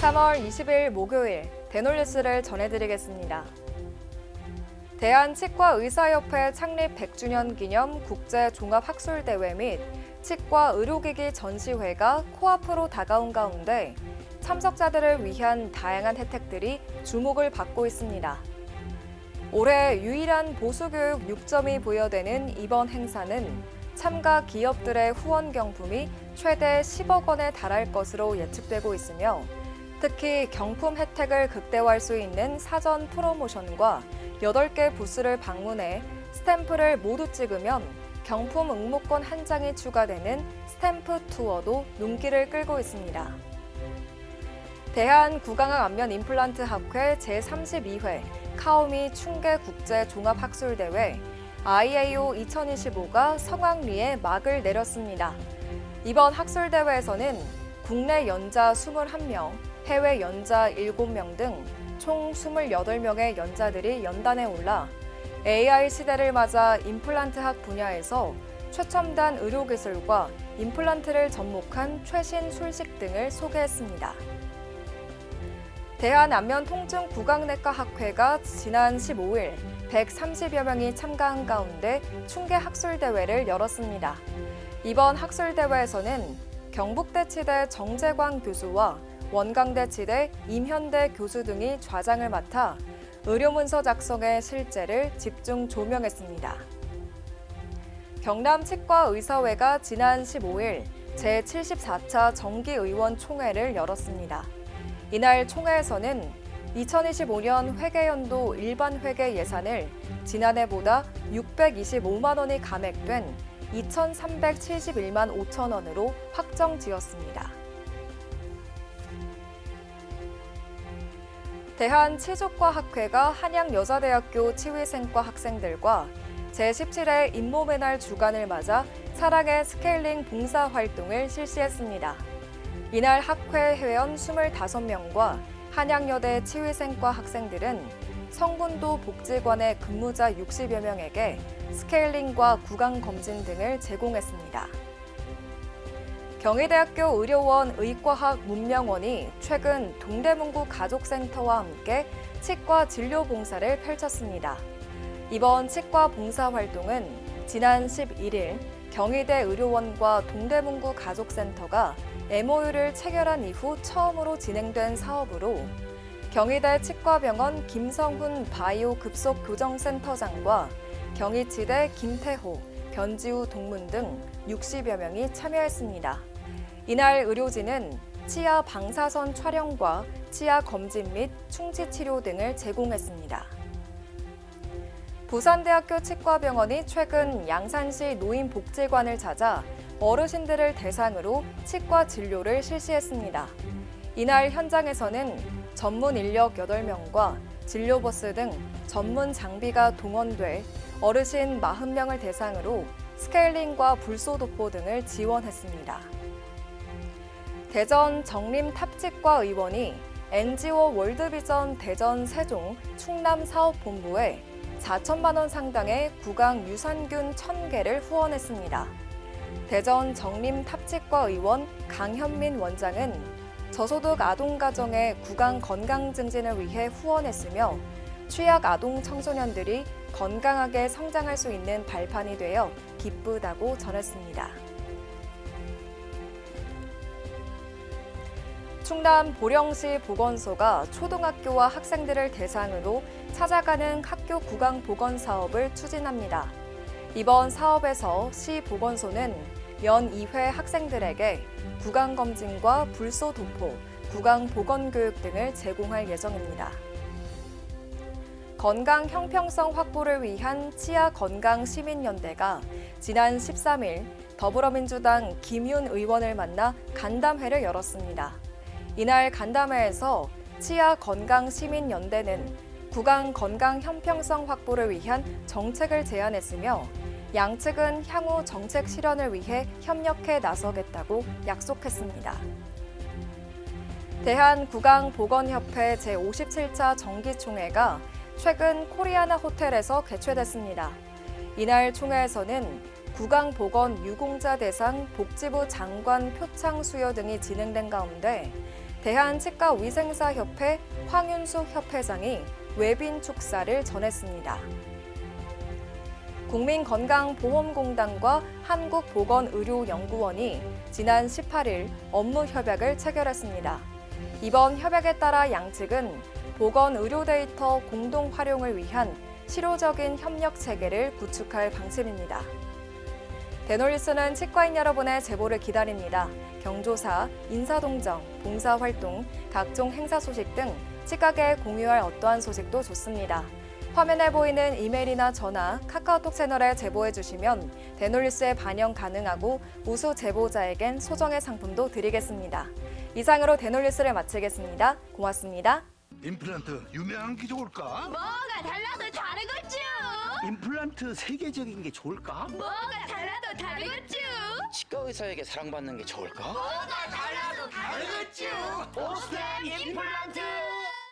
3월 20일 목요일 대놀뉴스를 전해드리겠습니다. 대한치과의사협회 창립 100주년 기념 국제종합학술대회 및 치과의료기기 전시회가 코앞으로 다가온 가운데 참석자들을 위한 다양한 혜택들이 주목을 받고 있습니다. 올해 유일한 보수교육 6점이 부여되는 이번 행사는 참가 기업들의 후원 경품이 최대 10억 원에 달할 것으로 예측되고 있으며 특히 경품 혜택을 극대화할 수 있는 사전 프로모션과 8개 부스를 방문해 스탬프를 모두 찍으면 경품 응모권 한 장이 추가되는 스탬프 투어도 눈길을 끌고 있습니다. 대한구강학 안면 임플란트 학회 제32회 카오미 충계 국제 종합학술대회 IAO 2025가 성황리에 막을 내렸습니다. 이번 학술대회에서는 국내 연자 21명, 해외 연자 7명 등 총 28명의 연자들이 연단에 올라 AI 시대를 맞아 임플란트학 분야에서 최첨단 의료기술과 임플란트를 접목한 최신 술식 등을 소개했습니다. 대한안면통증구강내과학회가 지난 15일 130여 명이 참가한 가운데 충계학술대회를 열었습니다. 이번 학술대회에서는 경북대치대 정재광 교수와 원광대치대 임현대 교수 등이 좌장을 맡아 의료문서 작성의 실제를 집중 조명했습니다. 경남치과의사회가 지난 15일 제74차 정기의원총회를 열었습니다. 이날 총회에서는 2025년 회계연도 일반 회계 예산을 지난해보다 625만 원이 감액된 2,371만 5천 원으로 확정지었습니다. 대한치조과학회가 한양여자대학교 치위생과 학생들과 제17회 잇몸의 날 주간을 맞아 사랑의 스케일링 봉사활동을 실시했습니다. 이날 학회 회원 25명과 한양여대 치위생과 학생들은 성군도 복지관의 근무자 60여 명에게 스케일링과 구강검진 등을 제공했습니다. 경희대학교 의료원 의과학 문명원이 최근 동대문구 가족센터와 함께 치과 진료 봉사를 펼쳤습니다. 이번 치과 봉사 활동은 지난 11일 경희대 의료원과 동대문구 가족센터가 MOU를 체결한 이후 처음으로 진행된 사업으로 경희대 치과병원 김성훈 바이오 급속교정센터장과 경희치대 김태호, 변지우 동문 등 60여 명이 참여했습니다. 이날 의료진은 치아 방사선 촬영과 치아 검진 및 충치 치료 등을 제공했습니다. 부산대학교 치과병원이 최근 양산시 노인복지관을 찾아 어르신들을 대상으로 치과 진료를 실시했습니다. 이날 현장에서는 전문 인력 8명과 진료버스 등 전문 장비가 동원돼 어르신 40명을 대상으로 스케일링과 불소도포 등을 지원했습니다. 대전 정림탑치과 의원이 NGO 월드비전 대전 세종 충남 사업본부에 4천만 원 상당의 구강 유산균 1,000개를 후원했습니다. 대전 정림탑치과 의원 강현민 원장은 저소득 아동가정의 구강 건강 증진을 위해 후원했으며 취약 아동 청소년들이 건강하게 성장할 수 있는 발판이 되어 기쁘다고 전했습니다. 충남 보령시 보건소가 초등학교와 학생들을 대상으로 찾아가는 학교 구강 보건 사업을 추진합니다. 이번 사업에서 시 보건소는 연 2회 학생들에게 구강 검진과 불소 도포, 구강 보건 교육 등을 제공할 예정입니다. 건강 형평성 확보를 위한 치아 건강 시민연대가 지난 13일 더불어민주당 김윤 의원을 만나 간담회를 열었습니다. 이날 간담회에서 치아 건강 시민연대는 구강 건강 형평성 확보를 위한 정책을 제안했으며 양측은 향후 정책 실현을 위해 협력해 나서겠다고 약속했습니다. 대한구강보건협회 제57차 정기총회가 최근 코리아나 호텔에서 개최됐습니다. 이날 총회에서는 구강보건 유공자 대상 복지부 장관 표창 수여 등이 진행된 가운데 대한치과위생사협회 황윤숙 협회장이 외빈 축사를 전했습니다. 국민건강보험공단과 한국보건의료연구원이 지난 18일 업무 협약을 체결했습니다. 이번 협약에 따라 양측은 보건의료 데이터 공동 활용을 위한 실효적인 협력 체계를 구축할 방침입니다. 대놀리스는 치과인 여러분의 제보를 기다립니다. 경조사, 인사동정, 봉사활동, 각종 행사 소식 등 치과계에 공유할 어떠한 소식도 좋습니다. 화면에 보이는 이메일이나 전화, 카카오톡 채널에 제보해 주시면 대놀리스에 반영 가능하고 우수 제보자에겐 소정의 상품도 드리겠습니다. 이상으로 대놀리스를 마치겠습니다. 고맙습니다. 임플란트 유명한 게 좋을까? 뭐가 달라도 다르겠죠. 임플란트 세계적인 게 좋을까? 뭐가 달라도 다르겠죠. 치과 의사에게 사랑받는 게 좋을까? 뭐가 달라도 다르겠죠. 오스템 임플란트